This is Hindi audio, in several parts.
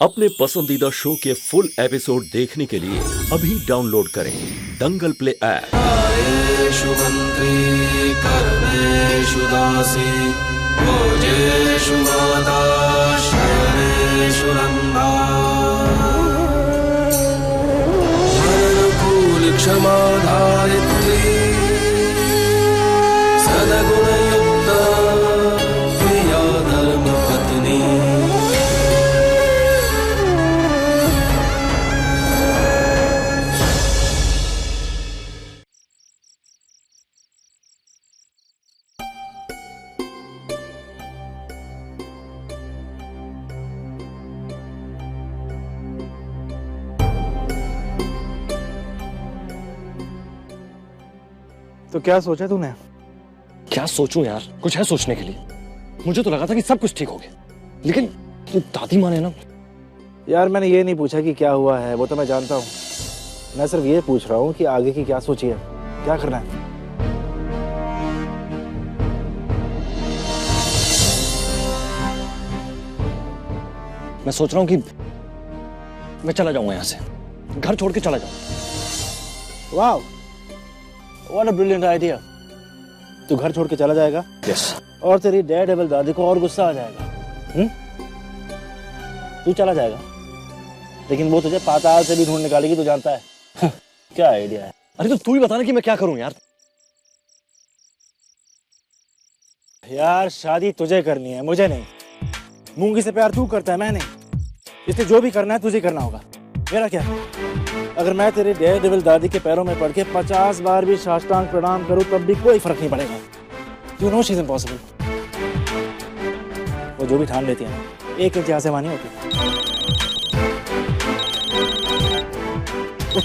अपने पसंदीदा शो के फुल एपिसोड देखने के लिए अभी डाउनलोड करें दंगल प्ले ऐप। आयेषु मंत्री कर्मेषु दासी भोजेषु माता शयनेषु रंभा धनकुल क्षमा धारित्री सद्गुणयुक्ता प्रिया धर्मपत्नी। तो क्या सोचा तूने? क्या सोचूं यार, कुछ है सोचने के लिए। मुझे तो लगा था कि सब कुछ ठीक हो गया, लेकिन दादी माँ ने ना। यार मैंने ये नहीं पूछा कि क्या हुआ है, वो तो मैं जानता हूँ। मैं सिर्फ ये पूछ रहा हूँ कि आगे की क्या सोची है, क्या करना है। मैं सोच रहा हूँ कि मैं चला जाऊंगा यहाँ से, घर छोड़ के चला जाऊंगा। वाह, व्हाट अ ब्रिलियंट आइडिया। तू घर छोड़ के चला जाएगा? यस। और तेरी डेयरडेविल दादी को और गुस्सा आ जाएगा। तू चला जाएगा, लेकिन वो तुझे पाताल से भी ढूंढ निकालेगी, तू जानता है। क्या आइडिया है? अरे तो तू ही बता ना कि मैं क्या करूं यार। यार शादी तुझे करनी है, मुझे नहीं। मूंगी से प्यार तू करता है, मैं नहीं। इसलिए जो भी करना है तुझे करना होगा। मेरा क्या? अगर मैं तेरे डेयरडेविल दादी के पैरों में पड़ के 50 बार भी साष्टांग प्रणाम करूं तब भी कोई फर्क नहीं पड़ेगा। You know she is impossible. वो जो भी ठान लेती है ना, एक इंच यहाँ से मानी होती।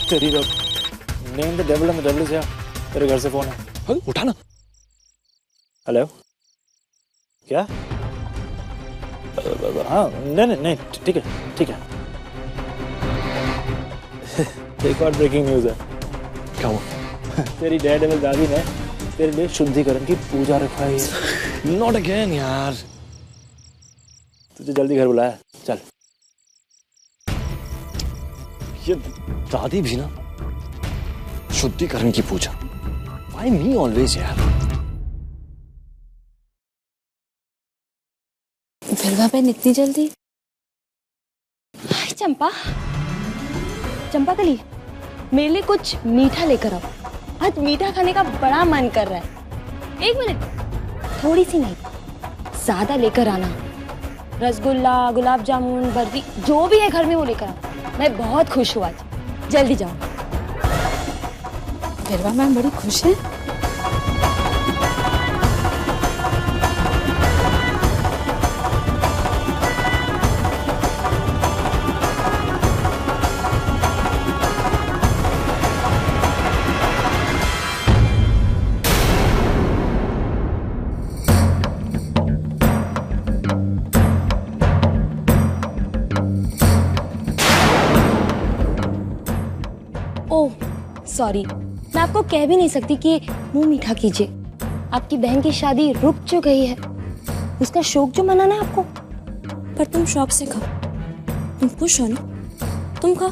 तेरी name the devil and the devil is here. तेरे घर से फोन है, उठा ना। हेलो, क्या? हाँ नहीं नहीं नहीं, ठीक है ठीक है। एक और ब्रेकिंग न्यूज़ है। क्या हुआ? तेरी डेयरडेविल दादी ने तेरे लिए शुद्धिकरण की पूजा रखवाई है। नॉट अगेन यार। तुझे जल्दी घर बुलाया, चल। ये दादी भी ना, शुद्धिकरण की पूजा। Why me always यार? बिलवा बहन इतनी जल्दी? हाय चंपा, चंपा कली, मेरे लिए कुछ मीठा लेकर आओ। आज मीठा खाने का बड़ा मन कर रहा है। एक मिनट, थोड़ी सी नहीं, ज्यादा लेकर आना। रसगुल्ला, गुलाब जामुन, बर्फी, जो भी है घर में वो लेकर आओ। मैं बहुत खुश हूँ आज। जल्दी जाओ। बिलवा मैम बड़ी खुश है। ओह सॉरी, मैं आपको कह भी नहीं सकती कि मुंह मीठा कीजिए। आपकी बहन की शादी रुक जो गई है, उसका शौक जो मनाना है आपको। पर तुम शौक से खाओ, तुम खुश हो ना, तुम खाओ।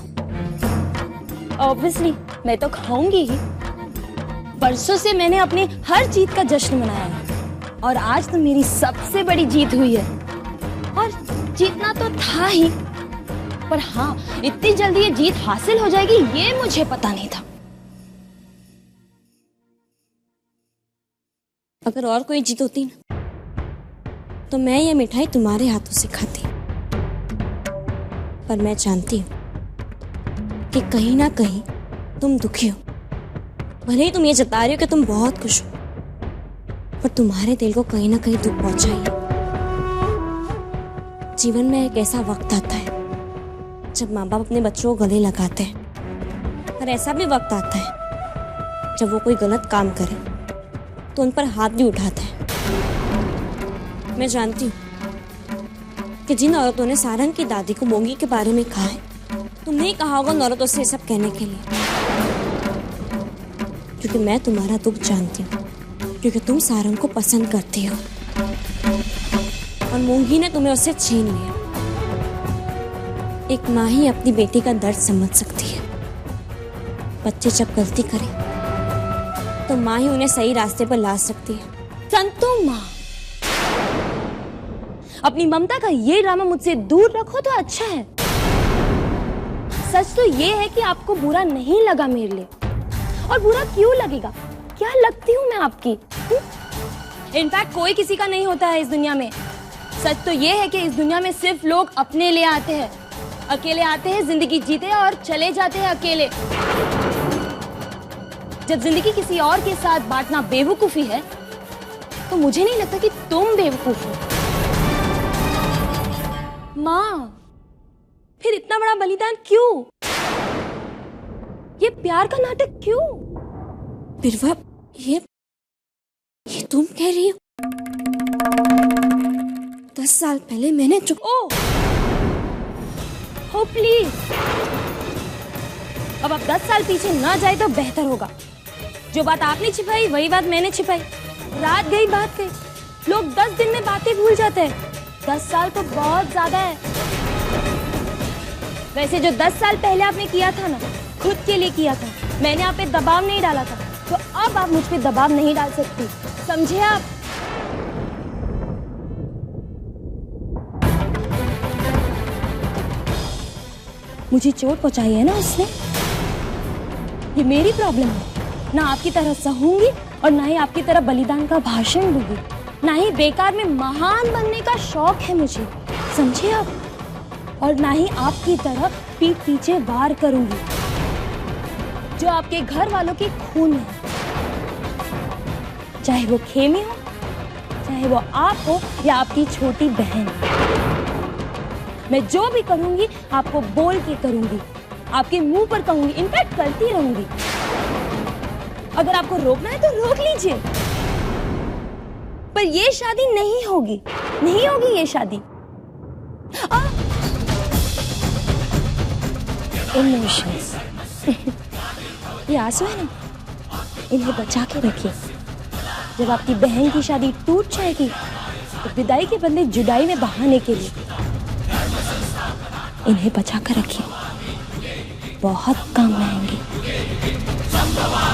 ऑब्वियसली मैं तो खाऊंगी ही। परसों से मैंने अपनी हर जीत का जश्न मनाया है और आज तो मेरी सबसे बड़ी जीत हुई है। और जीतना तो था ही, पर हाँ, इतनी जल्दी ये जीत हासिल हो जाएगी ये मुझे पता नहीं था। अगर और कोई जीत होती ना, तो मैं ये मिठाई तुम्हारे हाथों से खाती। पर मैं जानती हूँ कि कहीं ना कहीं तुम दुखी हो। भले ही तुम ये जता रही हो कि तुम बहुत खुश हो, पर तुम्हारे दिल को कहीं ना कहीं दुख पहुंचा ही है। जीवन में एक ऐसा वक्त आता है जब माँ बाप अपने बच्चों को गले लगाते हैं, और ऐसा भी वक्त आता है जब वो कोई गलत काम करे तो उन पर हाथ भी उठाते हैं। मैं जानती हूँ कि जिन औरतों ने सारंग की दादी को मोंगी के बारे में कहा है, तुमने ही कहा होगा उन औरतों से ये सब कहने के लिए, क्योंकि मैं तुम्हारा दुख जानती हूँ, क्योंकि तुम सारंग को पसंद करती हो और मोंगी ने तुम्हें उससे छीन लिया। एक माँ ही अपनी बेटी का दर्द समझ सकती है। बच्चे जब गलती करें तो माँ ही उन्हें सही रास्ते पर ला सकती है। संतो माँ, अपनी ममता का ये ड्रामा मुझसे दूर रखो तो अच्छा है। सच तो ये है कि आपको बुरा नहीं लगा मेरे लिए, और बुरा क्यों लगेगा? क्या लगती हूँ मैं आपकी? इनफैक्ट कोई किसी का नहीं होता है इस दुनिया में। सच तो ये है कि इस दुनिया में सिर्फ लोग अपने लिए आते हैं, अकेले आते हैं, जिंदगी जीते हैं और चले जाते हैं अकेले। जब जिंदगी किसी और के साथ बांटना बेवकूफी है तो मुझे नहीं लगता कि तुम बेवकूफ हो। माँ, फिर इतना बड़ा बलिदान क्यों? ये प्यार का नाटक क्यों? बिरवा, ये तुम कह रही हो? 10 साल पहले मैंने हो प्लीज, अब आप 10 साल पीछे ना जाए तो बेहतर होगा। जो बात आपने छिपाई वही बात मैंने छिपाई। रात गई बात गई, लोग 10 दिन में बातें भूल जाते हैं। 10 साल तो बहुत ज्यादा है। वैसे जो 10 साल पहले आपने किया था ना, खुद के लिए किया था, मैंने आप पे दबाव नहीं डाला था, तो अब आप मुझ पे दबाव नहीं डाल सकती, समझे आप? मुझे चोट पहुंचाई है ना उसने, ये मेरी प्रॉब्लम है। ना आपकी तरह सहूंगी और ना ही आपकी तरह बलिदान का भाषण दूंगी, ना ही बेकार में महान बनने का शौक है मुझे, समझे आप? और ना ही आपकी तरह पीठ पीछे वार करूंगी जो आपके घर वालों के खून में है। चाहे वो खेमी हो, चाहे वो आप हो या आपकी छोटी बहन। मैं जो भी करूंगी आपको बोल के करूंगी, आपके मुंह पर कहूंगी, इनफैक्ट करती रहूंगी। अगर आपको रोकना है तो रोक लीजिए, पर ये शादी नहीं होगी, नहीं होगी ये शादी। इमोशंस ये आंसू है ना, इन्हें बचा के रखिए। जब आपकी बहन की शादी टूट जाएगी तो विदाई के बदले जुदाई में बहाने के लिए इन्हें बचा कर रखिए, बहुत काम आएंगे, बहुत।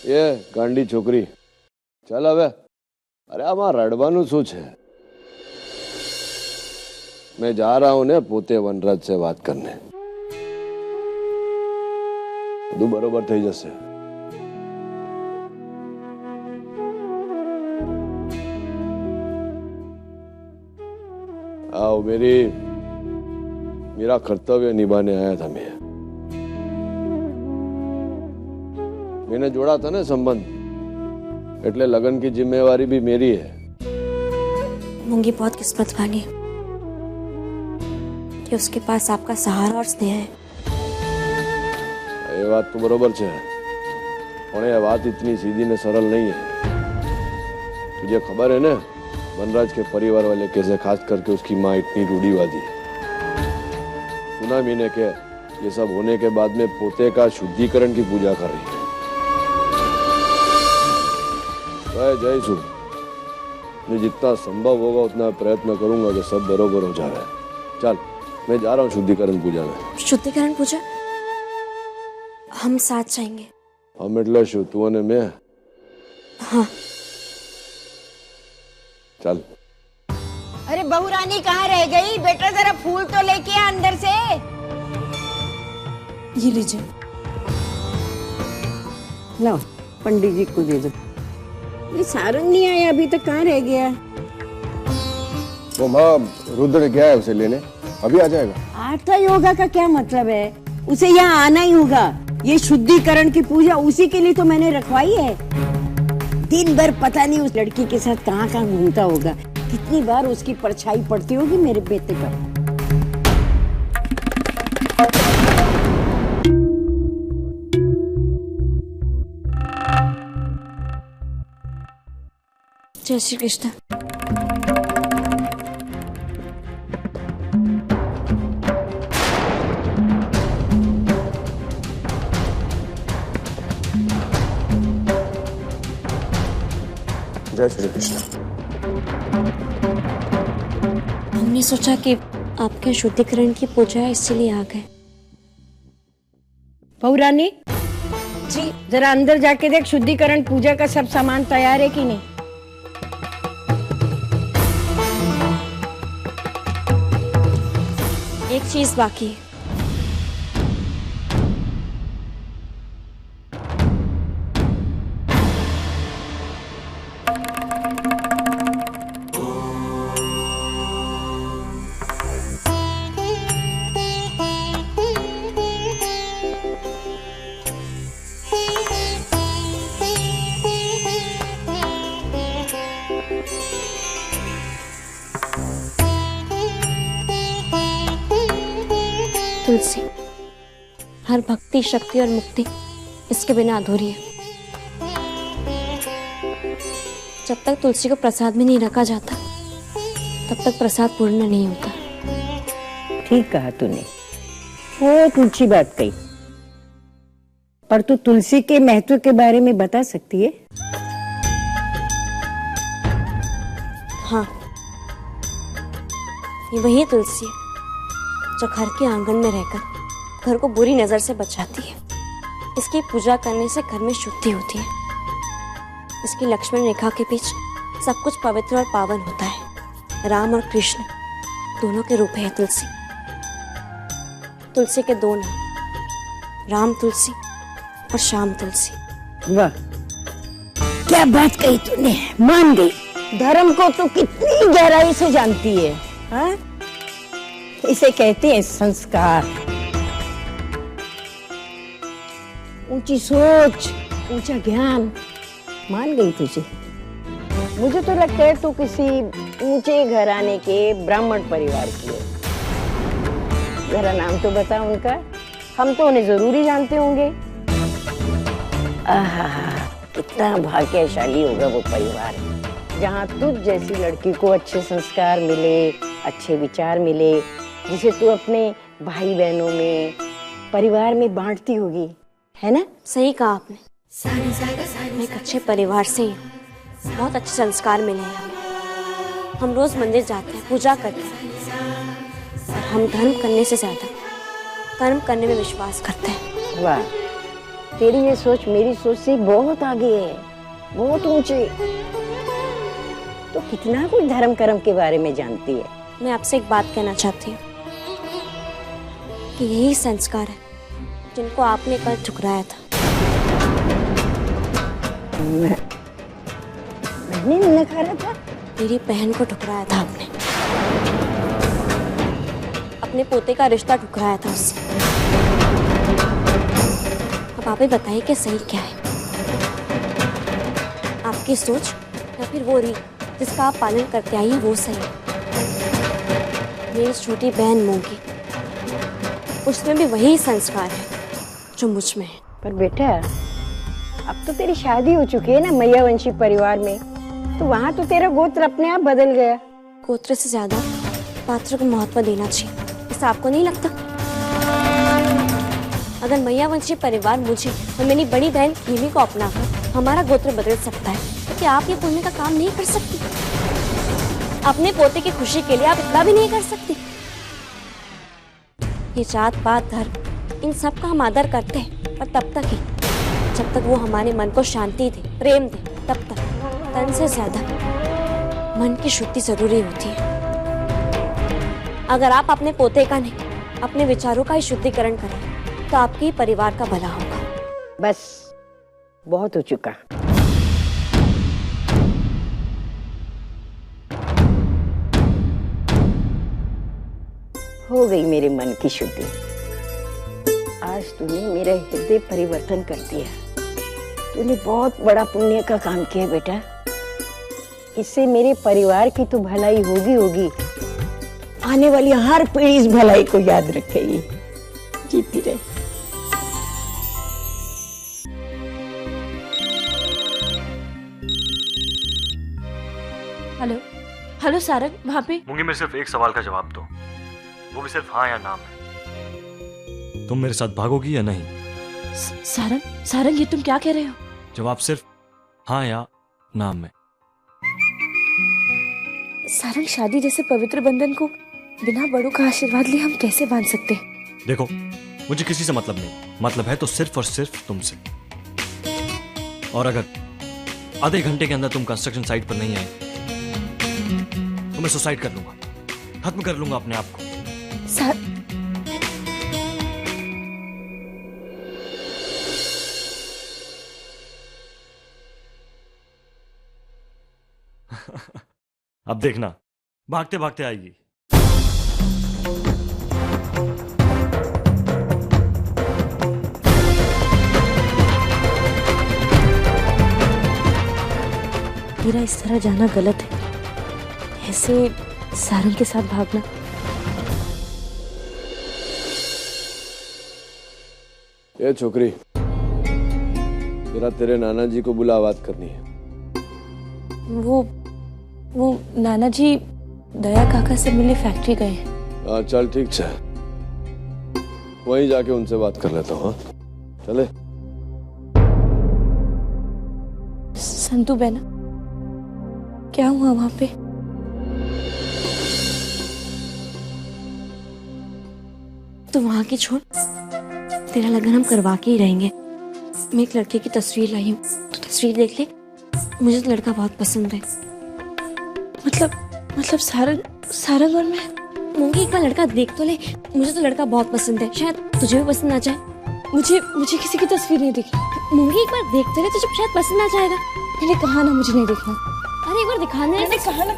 ये गांडी छोकरी चल હવે अरे આમાં રડવાનું શું છે मैं जा रहा हूं ने पोते वनराज से बात करने બધું બરોબર થઈ જશે आओ मेरा कर्तव्य निभाने आया था मैंने जोड़ा था ना संबंध, એટલે लगन की जिम्मेवारी भी मेरी है। मूंगी बहुत किस्मत वाली है कि उसके पास आपका सहारा और स्नेह है। ये बात तो बरोबर है, और ये बात इतनी सीधी ने सरल नहीं है। तुझे खबर है ना वनराज के परिवार वाले कैसे खास करके उसकी माँ इतनी रूढ़ीवादी है। सुना मैंने के ये सब होने के बाद में पोते का शुद्धिकरण की पूजा कर रही है। जयसु मैं जितना संभव होगा उतना प्रयत्न करूंगा कि सब बरोबर हो जाए। चल मैं जा रहा हूँ शुद्धिकरण पूजा में। शुद्धिकरण पूजा हम साथ जाएंगे। हम એટલે શું તું અને मैं? हाँ चल। अरे बहू रानी कहाँ रह गई? बेटा जरा फूल तो लेके आ अंदर से। ये लीजिए। लो पंडित जी को दे दो। ये सारंग नहीं आया अभी तक, कहाँ रह गया? तो माँ रुद्र गया है उसे लेने, अभी आ जाएगा। आर्था योगा का क्या मतलब है? उसे यहाँ आना ही होगा। ये शुद्धिकरण की पूजा उसी के लिए तो मैंने रखवाई है। दिन भर पता नहीं उस लड़की के साथ कहाँ कहाँ घूमता होगा, कितनी बार उसकी परछाई पड़ती होगी मेरे बेटे पर। जय श्री कृष्ण। जय श्री कृष्ण। हमने सोचा कि आपके शुद्धिकरण की पूजा है, इसलिए आ गए। पौरानी जी, जरा अंदर जाके देख शुद्धिकरण पूजा का सब सामान तैयार है कि नहीं। एक चीज बाकी है। तुलसी, हर भक्ति, शक्ति और मुक्ति इसके बिना अधूरी है। जब तक तुलसी को प्रसाद में नहीं रखा जाता, तब तक प्रसाद पूर्ण नहीं होता। ठीक कहा तूने, बहुत ऊंची बात कही। पर तू तुलसी के महत्व के बारे में बता सकती है? हाँ, ये वही तुलसी है जो घर के आंगन में रहकर घर को बुरी नजर से बचाती है। इसकी पूजा करने से घर में शुद्धि होती है। इसकी लक्ष्मण रेखा के बीच सब कुछ पवित्र और पावन होता है। राम और कृष्ण दोनों के रूप है तुलसी। तुलसी के दो नाम, राम तुलसी और श्याम तुलसी। वाह, क्या बात कही तूने, मान गई। धर्म को तो कितनी गहराई से जानती है। हाँ? इसे कहते हैं संस्कार। ऊंची सोच, ऊंचा ज्ञान। मान गई तुझे। मुझे तो लगता है तू किसी ऊंचे घराने के ब्राह्मण परिवार की है। जरा नाम तो बता उनका, हम तो उन्हें जरूरी जानते होंगे। आहा, कितना भाग्यशाली होगा वो परिवार जहाँ तुझ जैसी लड़की को अच्छे संस्कार मिले, अच्छे विचार मिले, जिसे तू अपने भाई बहनों में, परिवार में बांटती होगी, है ना? सही कहा आपने। मैं एक अच्छे परिवार से ही हूँ। बहुत अच्छे संस्कार मिले हैं हमें। हम रोज मंदिर जाते हैं, पूजा करते हैं, और हम धर्म करने से ज्यादा कर्म करने में विश्वास करते हैं। वाह, तेरी ये सोच मेरी सोच से बहुत आगे है, बहुत ऊंची। तो कितना कुछ धर्म कर्म के बारे में जानती है। मैं आपसे एक बात कहना चाहती हूँ कि यही संस्कार है जिनको आपने कल ठुकराया था। मैंने नकारा था? मेरी बहन को ठुकराया था आपने। अपने पोते का रिश्ता ठुकराया था उससे। अब आप ही बताइए कि सही क्या है, आपकी सोच या फिर वो रीत जिसका आप पालन करते आई हैं वो सही है। मेरी छोटी बहन मोगी, उसमें भी वही संस्कार है जो मुझ में है। पर बेटा, अब तो तेरी शादी हो चुकी है ना मैयावंशी परिवार में, तो वहाँ तो तेरा गोत्र अपने आप बदल गया। गोत्र से ज्यादा पात्र को महत्व देना चाहिए, ऐसा आपको नहीं लगता? अगर मैयावंशी परिवार मुझे और मेरी बड़ी बहन कीमी को अपनाकर हमारा गोत्र बदल सकता है, तो क्या आप ये पुण्य का काम नहीं कर सकती? अपने पोते की खुशी के लिए आप इतना भी नहीं कर सकती? ये जात पात धर्म इन सब का हम आदर करते हैं, पर तब तक ही जब तक वो हमारे मन को शांति दे, प्रेम दे, तब तक। तन से ज्यादा मन की शुद्धि जरूरी होती है। अगर आप अपने पोते का नहीं, अपने विचारों का ही शुद्धिकरण करें, तो आपके ही परिवार का भला होगा। बस, बहुत हो चुका। हो गई मेरे मन की शुद्धि। आज तूने मेरा हृदय परिवर्तन कर दिया। तूने बहुत बड़ा पुण्य का काम किया बेटा। इससे मेरे परिवार की तो भलाई होगी। आने वाली हर पीढ़ी इस भलाई को याद रखेगी। जीती रहे। हेलो हेलो सारंग, वहाँ पे? मूंगी में सिर्फ एक सवाल का जवाब दो, वो भी सिर्फ हाँ या ना में। तुम मेरे साथ भागोगी या नहीं? सारंग, ये तुम क्या कह रहे हो? जवाब सिर्फ हाँ या ना में। सारंग, शादी जैसे पवित्र बंधन को बिना बड़ों का आशीर्वाद लिए हम कैसे बांध सकते हैं? देखो, मुझे किसी से मतलब नहीं, मतलब है तो सिर्फ और सिर्फ तुमसे। और अगर आधे घंटे के अंदर तुम कंस्ट्रक्शन साइट पर नहीं आए तो मैं सुसाइड कर लूंगा, खत्म कर लूंगा अपने आप को। अब देखना, भागते भागते आएगी। मेरा इस तरह जाना गलत है, ऐसे सारंग के साथ भागना। ये छोकरी, मेरा तेरे नाना जी को बुला बात करनी है। वो नाना जी दया काका से मिले फैक्ट्री गए हैं। हाँ चल ठीक है, वहीं जाके उनसे बात कर लेता हूँ। चले। संतू बहना, क्या हुआ वहां पे? तो वहां की छोड़, तेरा लगन हम करवा के ही रहेंगे। मैं एक लड़के की तस्वीर लाई हूँ, तो तस्वीर देख ले। मुझे तो लड़का बहुत पसंद है। मतलब सारंग और मैं। मूंगी, एक बार लड़का देख तो ले। मुझे तो लड़का बहुत पसंद है, शायद तुझे भी पसंद आ जाए। मुझे किसी की तस्वीर नहीं दिखी। मूंगी, एक बार देख तो ले, तुझे शायद पसंद आ जाएगा। मैंने कहा ना मुझे नहीं देखना। अरे एक बार दिखाने, मैंने कहा ना।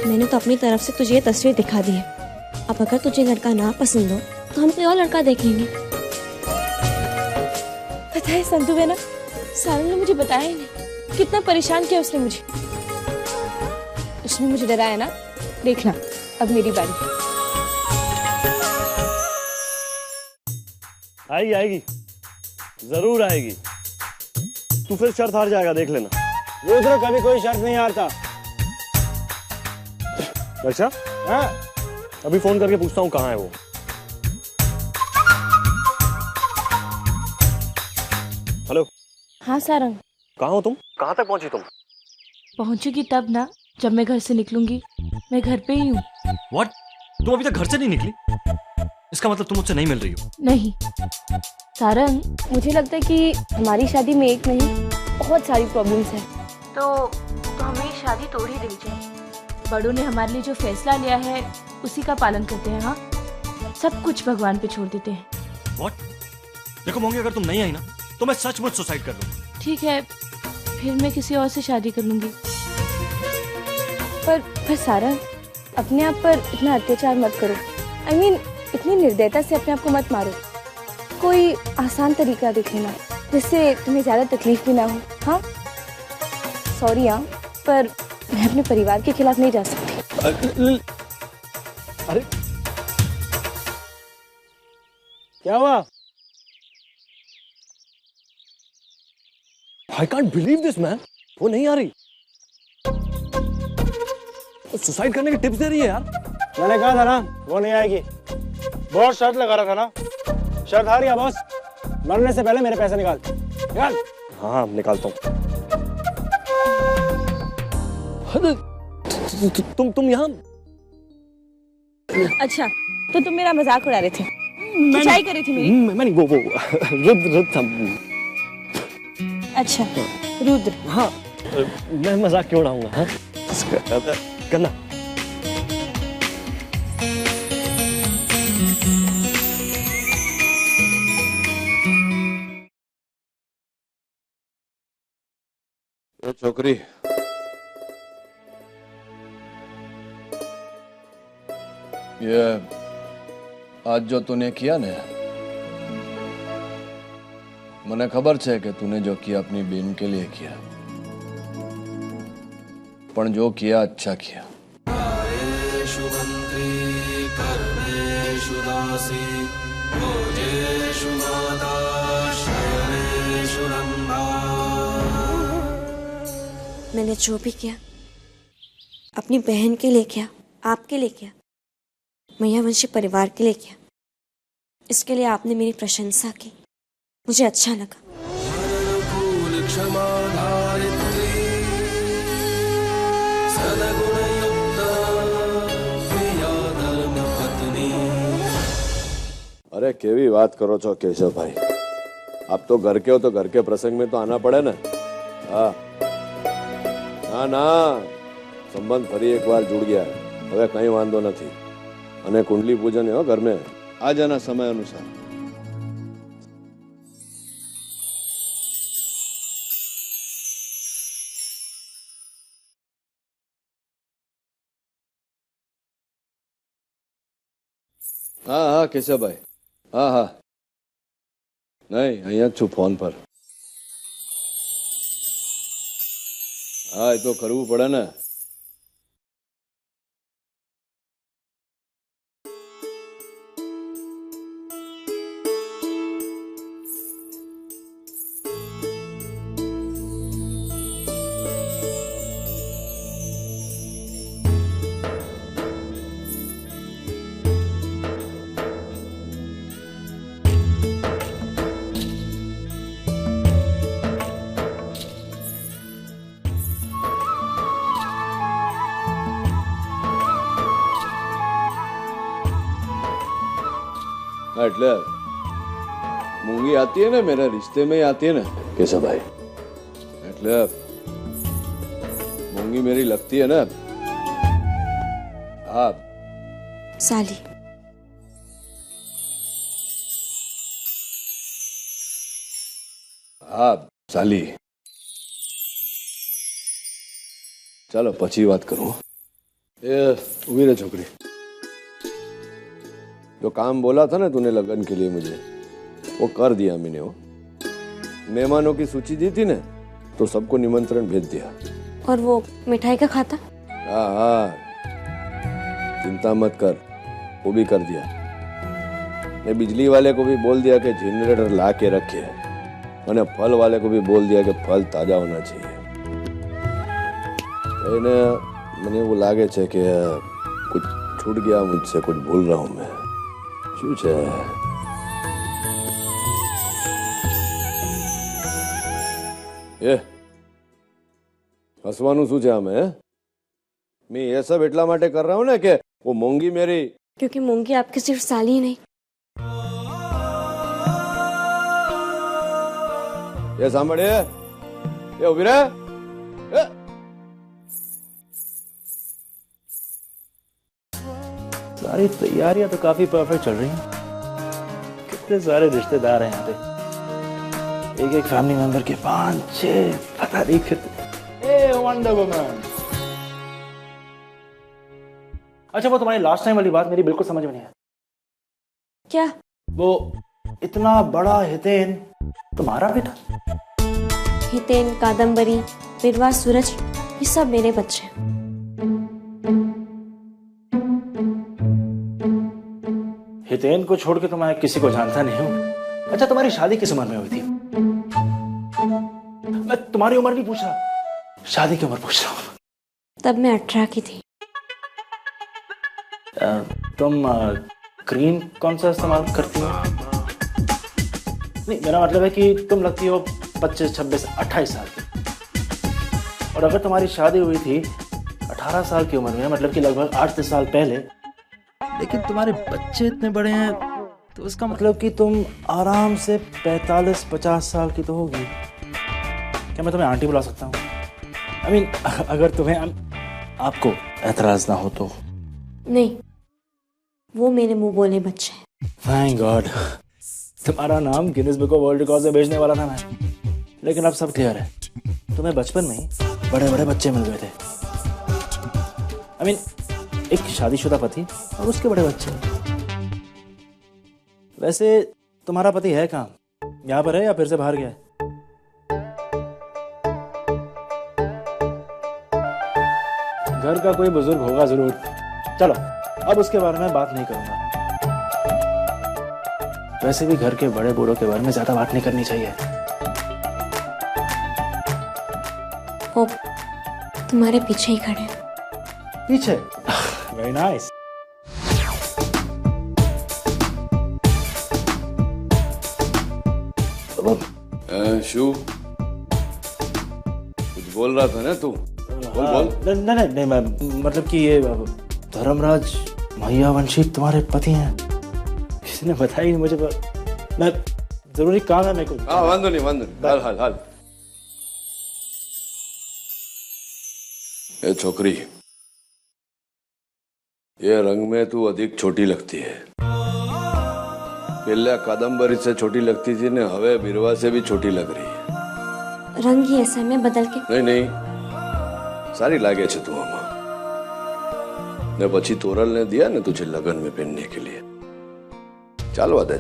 मैंने तो अपनी तरफ से तुझे ये तस्वीर दिखा दी है। अब अगर तुझे लड़का ना पसंद हो तो हम कोई और लड़का देख लेंगे। पता है संतू बहना, सारंग ने मुझे बताया ही नहीं। कितना परेशान किया उसने मुझे। उसने मुझे डराया ना। देखना, अब मेरी बारी। आएगी आएगी, जरूर आएगी। तू फिर शर्त हार जाएगा, देख लेना। रुद्र, कभी कोई शर्त नहीं हारता। अच्छा, हाँ? अभी फोन करके पूछता हूँ कहाँ है वो। हेलो। हाँ सारंग, कहाँ हो तुम? कहाँ तक पहुँची तुम? पहुंचूगी तब ना जब मैं घर से निकलूंगी। मैं घर पे ही हूँ। What? तुम अभी तक घर से नहीं निकली? इसका मतलब तुम मुझसे नहीं मिल रही हो? नहीं सारंग, मुझे लगता है कि हमारी शादी में एक नहीं बहुत सारी प्रॉब्लम्स हैं। तो हमें शादी तोड़ ही देनी चाहिए। बड़ों ने हमारे लिए जो फैसला लिया है उसी का पालन करते हैं। हाँ, सब कुछ भगवान पे छोड़ देते हैं। What? देखो मोंगी, अगर तुम नहीं आई ना तो मैं सचमुच सुसाइड कर लूंगा। ठीक है, फिर मैं किसी और से शादी कर लूंगी। पर सारंग, अपने आप पर इतना अत्याचार मत करो। I mean, इतनी निर्दयता से अपने आप को मत मारो। कोई आसान तरीका देख लेना जिससे तुम्हें ज्यादा तकलीफ भी ना हो। हाँ, सॉरी हाँ, पर मैं अपने परिवार के खिलाफ नहीं जा सकती। अरे क्या हुआ? I can't believe this man. वो नहीं आ रही। सुसाइड करने की टिप्स दे रही है यार। मैंने कहा था ना वो नहीं आएगी। बहुत शर्त लगा रहा था ना। शर्त हार गया बॉस। मरने से पहले मेरे पैसे निकाल। हाँ निकालता हूँ। तुम यहाँ? अच्छा, तो तुम मेरा मजाक उड़ा रहे थे? खिंचाई कर रही थी मेरी? मैं नहीं, वो रुद्र था। अच्छा, रुद्र। हाँ, मैं मजाक क्यों उड़ाऊंगा? हाँ, करना। छोकरी, ये आज जो तूने किया ने, મને ખબર છે કે तूने जो किया अपनी बहन के लिए किया, पर जो किया अच्छा किया। शुभंत्री कर्मेषु दासी भोजेषु मैंने जो भी किया अपनी बहन के लिए किया, आपके लिए किया, मैयावंशी परिवार के लिए किया। इसके लिए आपने मेरी प्रशंसा की, मुझे अच्छा लगा। अनुकूल क्षमा धारित्री सद्गुणयुक्ता प्रिया धर्मपत्नी। अरे केवी बात करो छो केशव भाई, आप तो घर के हो तो घर के प्रसंग में तो आना पड़े ना। हाँ ना ना, संबंध फरी एक बार जुड़ गया, હવે કઈ વાંધો નથી। અને કુંડલી પૂજન હો ઘર में आ जाना समय अनुसार। हाँ हाँ केशव भाई, हाँ हाँ, नहीं અહીંયા જ છું ફોન પર। હા એ તો કરવું પડે ને। એટલે મૂંગી આતી है ना, मेरे रिश्ते में ही आती है ना केशव भाई। એટલે मूंगी मेरी लगती है ना। आप साली आप साली, चलो पची बात करूं। ए उभी रहे छोकरी, जो काम बोला था ना तूने लगन के लिए मुझे, वो कर दिया मैंने। वो मेहमानों की सूची दी थी ना, तो सबको निमंत्रण भेज दिया। और वो मिठाई का खाता? हाँ हाँ, चिंता मत कर, वो भी कर दिया। मैं बिजली वाले को भी बोल दिया कि जनरेटर ला के रखे, और फल वाले को भी बोल दिया कि फल ताजा होना चाहिए। मैंने वो लागे छे कि कुछ छूट गया मुझसे, कुछ भूल रहा हूँ मैं। શું છે? એ હસવાનું શું છે આમે? मैं ये सब એટલા માટે कर रहा हूँ ना कि वो मूंगी मेरी, क्योंकि मूंगी आपकी सिर्फ साली ही नहीं। ये સાંભળે, ये ઉભી રહે। सारी तैयारियां तो काफी परफेक्ट चल रही हैं। कितने सारे रिश्तेदार हैं यहाँ पे, एक एक फैमिली मेंबर के 5-6 पता नहीं कितने। ए वंडर वुमन, अच्छा वो तुम्हारी लास्ट टाइम वाली बात मेरी बिल्कुल समझ में नहीं आई। क्या? वो इतना बड़ा हितेन तुम्हारा बेटा? हितेन, कादम्बरी, बिरवा, सूरज, ये सब मेरे बच्चे हैं। हितेन को छोड़ के तो मैं किसी को जानता नहीं हूँ। अच्छा तुम्हारी शादी किस उम्र में हुई थी? मैं तुम्हारी उम्र नहीं पूछ रहा, शादी की उम्र पूछ रहा हूँ। तब मैं 18 की थी। तुम क्रीम कौन सा इस्तेमाल करती हो? नहीं मेरा मतलब है कि तुम लगती हो 25, 26, 28 साल की। और अगर तुम्हारी शादी हुई थी 18 साल की उम्र में, मतलब कि लगभग 8-10 साल पहले, लेकिन तुम्हारे बच्चे इतने बड़े हैं, तो उसका मतलब कि तुम आराम से 45-50 साल की तो होगी। क्या मैं तुम्हें आंटी बुला सकता हूँ? I mean, अगर तुम्हें आपको एतराज ना हो तो। नहीं, वो मेरे मुंह बोले बच्चे हैं। थैंक गॉड, तुम्हारा नाम Guinness book of world record में भेजने वाला था मैं, लेकिन अब सब क्लियर है। तुम्हें बचपन में ही बड़े बड़े बच्चे मिल गए थे। I mean, एक शादीशुदा पति और उसके बड़े बच्चे। वैसे तुम्हारा पति है कहाँ? यहाँ पर है या फिर से बाहर गया है? घर का कोई बुजुर्ग होगा जरूर। चलो अब उसके बारे में बात नहीं करूंगा। वैसे भी घर के बड़े बूढ़ों के बारे में ज्यादा बात नहीं करनी चाहिए। वो तुम्हारे पीछे ही खड़े हैं। पीछे। Very nice. शू, कुछ बोल रहा था ना तू? बोल। नहीं, मैं मतलब कि ये धर्मराज महियावंशी तुम्हारे पति हैं। किसी ने बताया नहीं मुझे, मैं जरूरी काम है मेरे को। हाँ, वांदो नहीं। हाल। ये छोकरी, ये रंग में तू अधिक छोटी लगती है। पहले कादम्बरी से छोटी लगती थी ने, हवे बिरवा से भी छोटी लग रही है। रंग ही ऐसा में बदल के। नहीं, सारी लागे छे तू आमा ने। પછી તોરલ ने दिया ने तुझे लगन में पहनने के लिए। चालवा दे।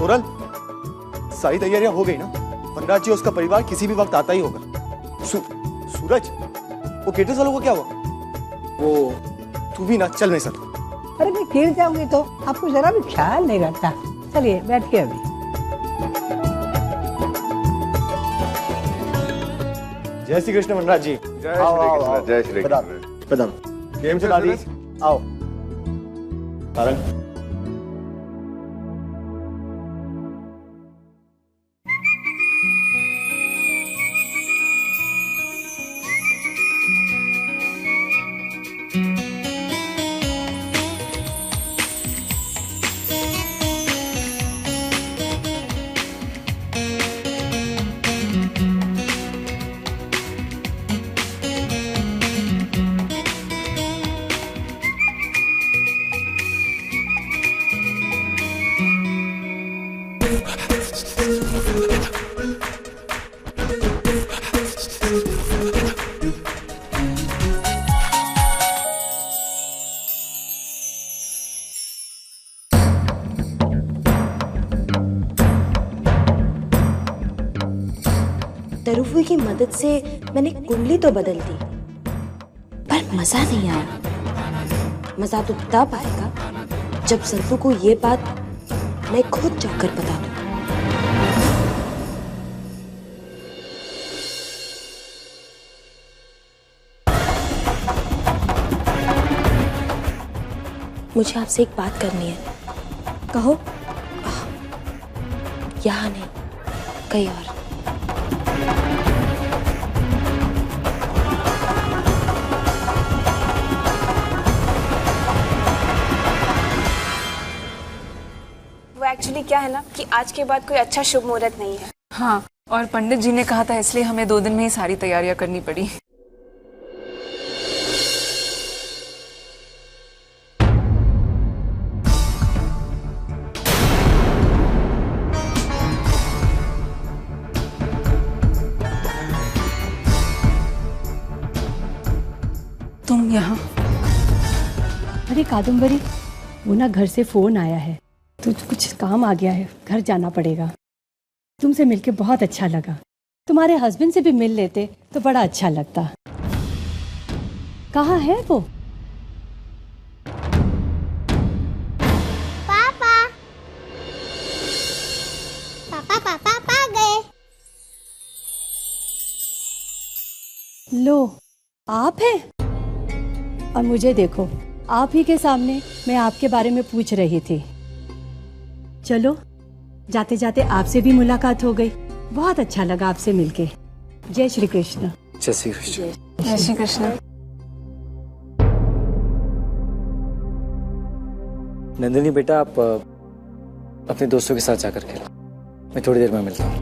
तोरल, सारी तैयारियां हो गई ना? वनराज जी और उसका परिवार किसी भी वक्त आता ही होगा। सूरज, वो केटर्स वालों को क्या हुआ? वो तू भी ना, चल मेरे साथ। अरे मैं गिर जाऊंगी तो आपको जरा भी ख्याल नहीं रखता। चलिए बैठिए अभी। जय श्री कृष्ण वनराज जी। आओ। जय श्री कृष्ण। पधारो। गेम से दादी, आओ। तारंग, दरुफी की मदद से मैंने कुंडली तो बदल दी, पर मजा नहीं आया। मजा तो तब आएगा जब संतू को ये बात मैं खुद जाकर बता दूं। मुझे आपसे एक बात करनी है। कहो। यहाँ नहीं, कहीं और। वो एक्चुअली क्या है ना कि आज के बाद कोई अच्छा शुभ मुहूर्त नहीं है। हाँ, और पंडित जी ने कहा था, इसलिए हमें 2 दिन में ही सारी तैयारियां करनी पड़ी। तुम यहाँ? अरे कादम्बरी, वो ना घर से फोन आया है तो कुछ काम आ गया है, घर जाना पड़ेगा। तुमसे मिलके बहुत अच्छा लगा। तुम्हारे हस्बैंड से भी मिल लेते तो बड़ा अच्छा लगता। कहाँ है वो? पापा गए। लो, आप हैं? और मुझे देखो, आप ही के सामने मैं आपके बारे में पूछ रही थी। चलो, जाते जाते आपसे भी मुलाकात हो गई। बहुत अच्छा लगा आपसे मिलके। जय श्री कृष्ण। जय श्री कृष्ण। जय श्री कृष्ण। नंदिनी बेटा, आप अपने दोस्तों के साथ जाकर खेलो। मैं थोड़ी देर में मिलता हूँ।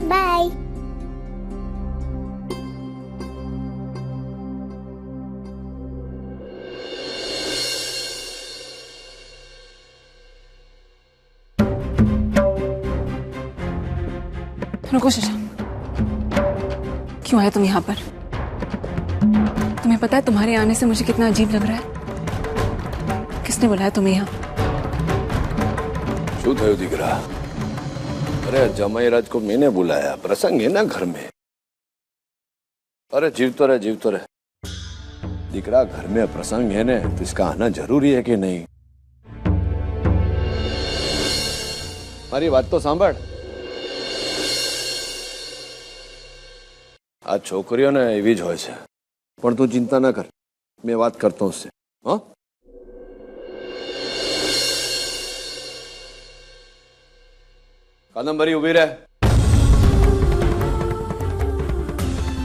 बाय। रुको शशांक, क्यों आए तुम यहाँ पर? तुम्हें पता है तुम्हारे आने से मुझे कितना अजीब लग रहा है? किसने बुलाया तुम्हें यहाँ? શું થયું દીકરા? અરે જમાઈ રાજ को मैंने बुलाया, प्रसंग है ना घर में। अरे जीवतो रहे દીકરા, घर में प्रसंग है ना तो इसका आना जरूरी है कि नहीं? મારી વાત તો સાંભળ। આ છોકરીઓને એવી જ હોય છે, પણ તું ચિંતા ના કર, मैं बात करता हूँ उससे। हाँ, कादम्बरी उभी रहे।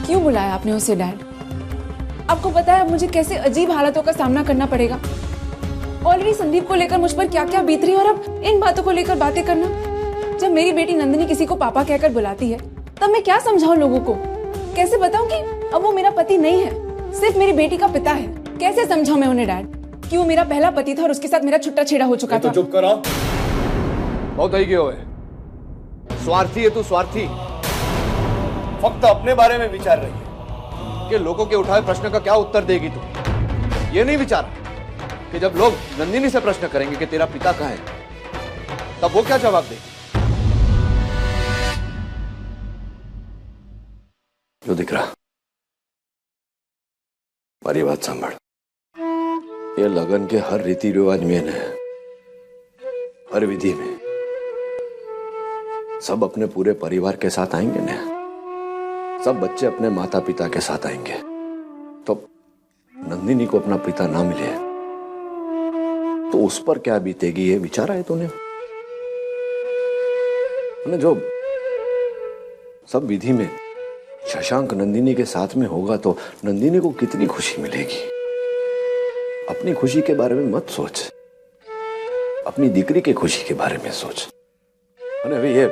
क्यों बुलाया आपने उसे डैड? आपको पता है मुझे कैसे अजीब हालातों का सामना करना पड़ेगा। ऑलरेडी संदीप को लेकर मुझ पर क्या क्या बीत रही है, और अब इन बातों को लेकर बातें करना। जब मेरी बेटी नंदिनी किसी को पापा कहकर बुलाती है, तब मैं क्या समझाऊं लोगों को? कैसे बताऊं कि अब वो मेरा पति नहीं है, सिर्फ मेरी बेटी का पिता है? कैसे समझाऊं मैं उन्हें डैड कि वो मेरा पहला पति था और उसके साथ मेरा छुट्टा छेड़ा हो चुका था? चुप करो, बहुत થઈ ગયો है। स्वार्थी है तू, स्वार्थी। फक्त अपने बारे में विचार रही है कि लोगों के उठाए प्रश्न का क्या उत्तर देगी तू। ये नहीं विचार कि जब लोग नंदिनी से प्रश्न करेंगे कि तेरा पिता कहाँ है, तब वो क्या जवाब देगी। जो दिख रहा, हमारी बात संभाल। ये लगन के हर रीति रिवाज में न, हर विधि में सब अपने पूरे परिवार के साथ आएंगे ना, सब बच्चे अपने माता पिता के साथ आएंगे। तो नंदिनी को अपना पिता ना मिले तो उस पर क्या बीतेगी, ये विचारा है तूने? जो सब विधि में शशांक नंदिनी के साथ में होगा तो नंदिनी को कितनी खुशी मिलेगी। अपनी खुशी के बारे में मत सोच, अपनी दीकरी की खुशी के बारे में सोच। अरे ये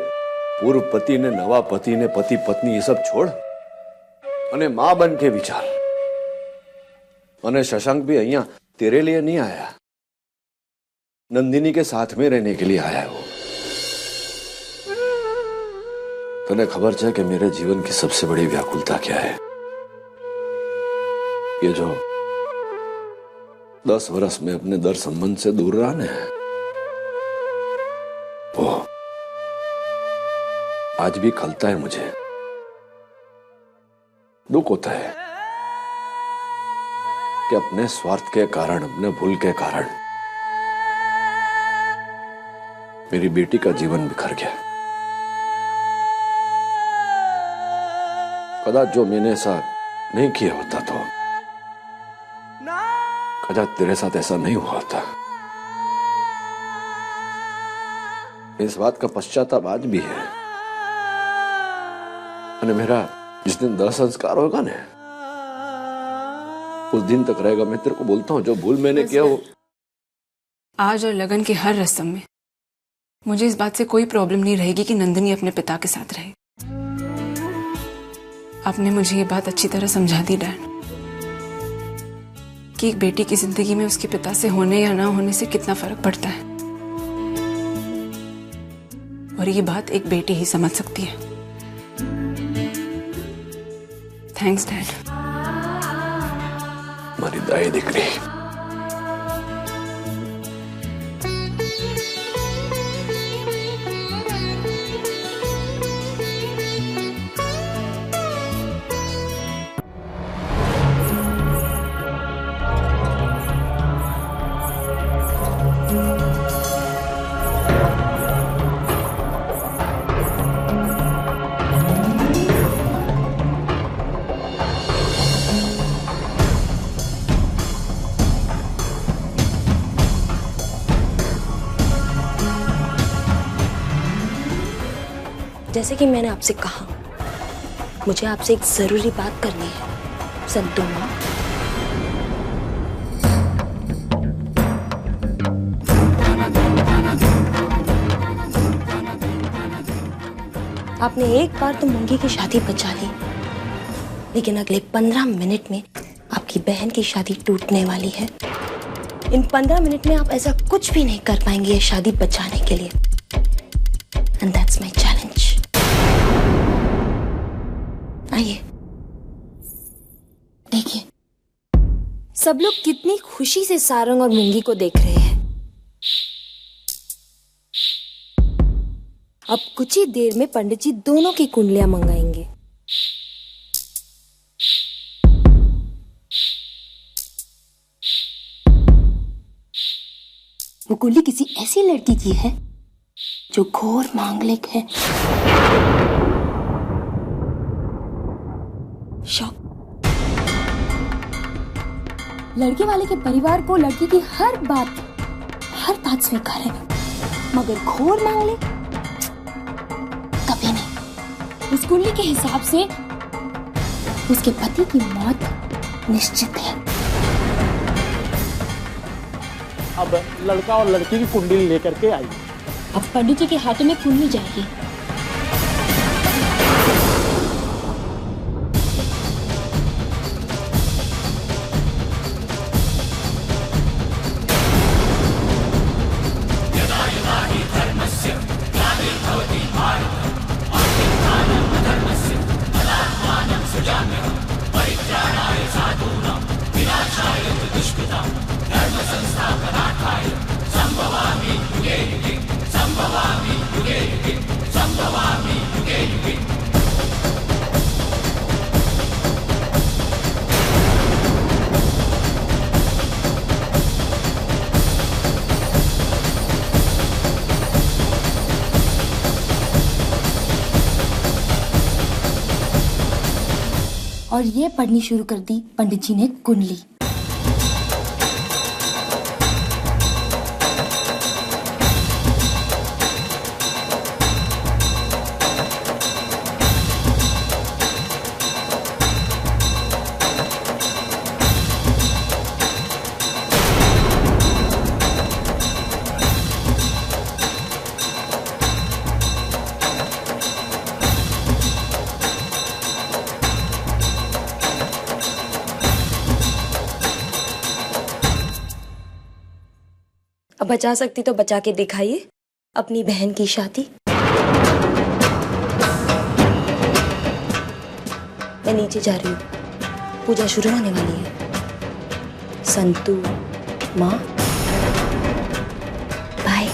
पूर्व पति ने नवा पति ने पति पत्नी ये सब छोड़ अने मां बन के विचार। अने शशांक भी अहिया तेरे लिए नहीं आया, नंदिनी के साथ में रहने के लिए आया है वो। तने खबर है कि मेरे जीवन की सबसे बड़ी व्याकुलता क्या है? ये जो 10 वर्ष में अपने दर संबंध से दूर रहा ने, वो आज भी खलता है मुझे, दुख होता है कि अपने स्वार्थ के कारण, अपने भूल के कारण मेरी बेटी का जीवन बिखर गया। कदाच जो मैंने ऐसा नहीं किया होता तो कदाच तेरे साथ ऐसा नहीं हुआ होता। इस बात का पश्चाताप आज भी है। और मेरा जिस दिन दाह संस्कार होगा ना, उस दिन तक रहेगा। मैं तेरे को बोलता हूँ, जो भूल मैंने किया वो आज और लगन की हर रस्म में मुझे इस बात से कोई प्रॉब्लम नहीं रहेगी कि नंदिनी अपने पिता के साथ रहे। आपने मुझे ये बात अच्छी तरह समझा दी डैड कि एक बेटी की जिंदगी में उसके पिता से होने या ना होने से कितना फर्क पड़ता है, और ये बात एक बेटी ही समझ सकती है। Thanks dad. हमारी दाई दिकरी। जैसे कि मैंने आपसे कहा, मुझे आपसे एक जरूरी बात करनी है संतू माँ। आपने एक बार तो मंगी की शादी बचा ली, लेकिन अगले 15 मिनट में आपकी बहन की शादी टूटने वाली है। इन 15 मिनट में आप ऐसा कुछ भी नहीं कर पाएंगे ये शादी बचाने के लिए। And that's my challenge. आइए देखिए, सब लोग कितनी खुशी से सारंग और मुंगी को देख रहे हैं। अब कुछ ही देर में पंडित जी दोनों की कुंडलियां मंगाएंगे। वो कुंडली किसी ऐसी लड़की की है जो घोर मांगलिक है। शॉक। लड़के वाले के परिवार को लड़की की हर बात स्वीकार है, मगर घोर मांगलिक कभी नहीं। उस कुंडली के हिसाब से उसके पति की मौत निश्चित है। अब लड़का और लड़की की कुंडली लेकर के आई। अब पंडित जी के हाथों में कुंडली जाएगी। और ये पढ़नी शुरू कर दी पंडित जी ने कुंडली। अब बचा सकती तो बचा के दिखाइए अपनी बहन की शादी। मैं नीचे जा रही हूँ, पूजा शुरू होने वाली है। संतू माँ बाय।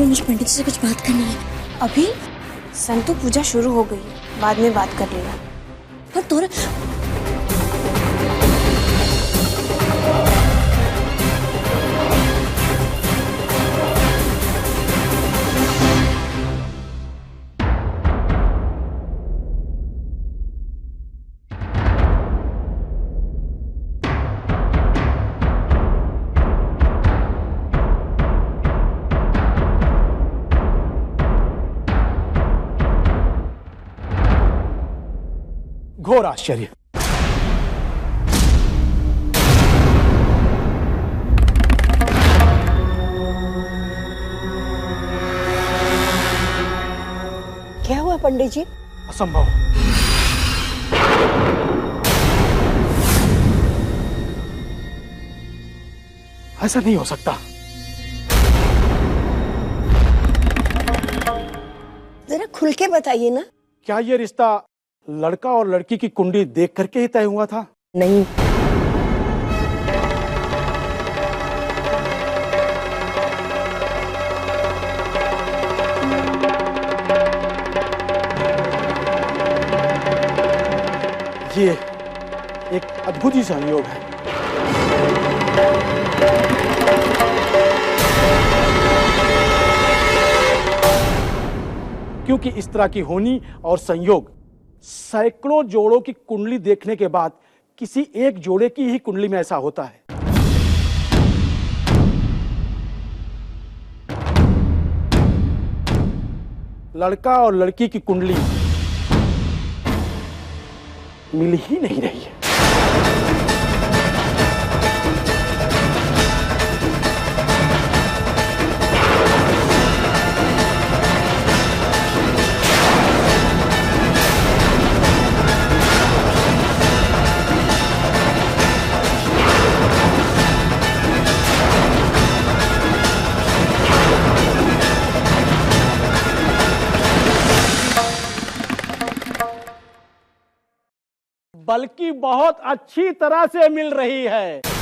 मुझे पंडित जी से कुछ बात करनी है। अभी संतु पूजा शुरू हो गई, बाद में बात कर लेना। पर तोरा घोर आश्चर्य। क्या हुआ पंडित जी? असंभव। ऐसा नहीं हो सकता। जरा खुल के बताइए ना। क्या ये रिश्ता लड़का और लड़की की कुंडली देख करके ही तय हुआ था? नहीं। ये एक अद्भुत ही संयोग है। क्योंकि इस तरह की होनी और संयोग सैकड़ों जोड़ों की कुंडली देखने के बाद किसी एक जोड़े की ही कुंडली में ऐसा होता है। लड़का और लड़की की कुंडली मिल ही नहीं रही है। बल्कि बहुत अच्छी तरह से मिल रही है।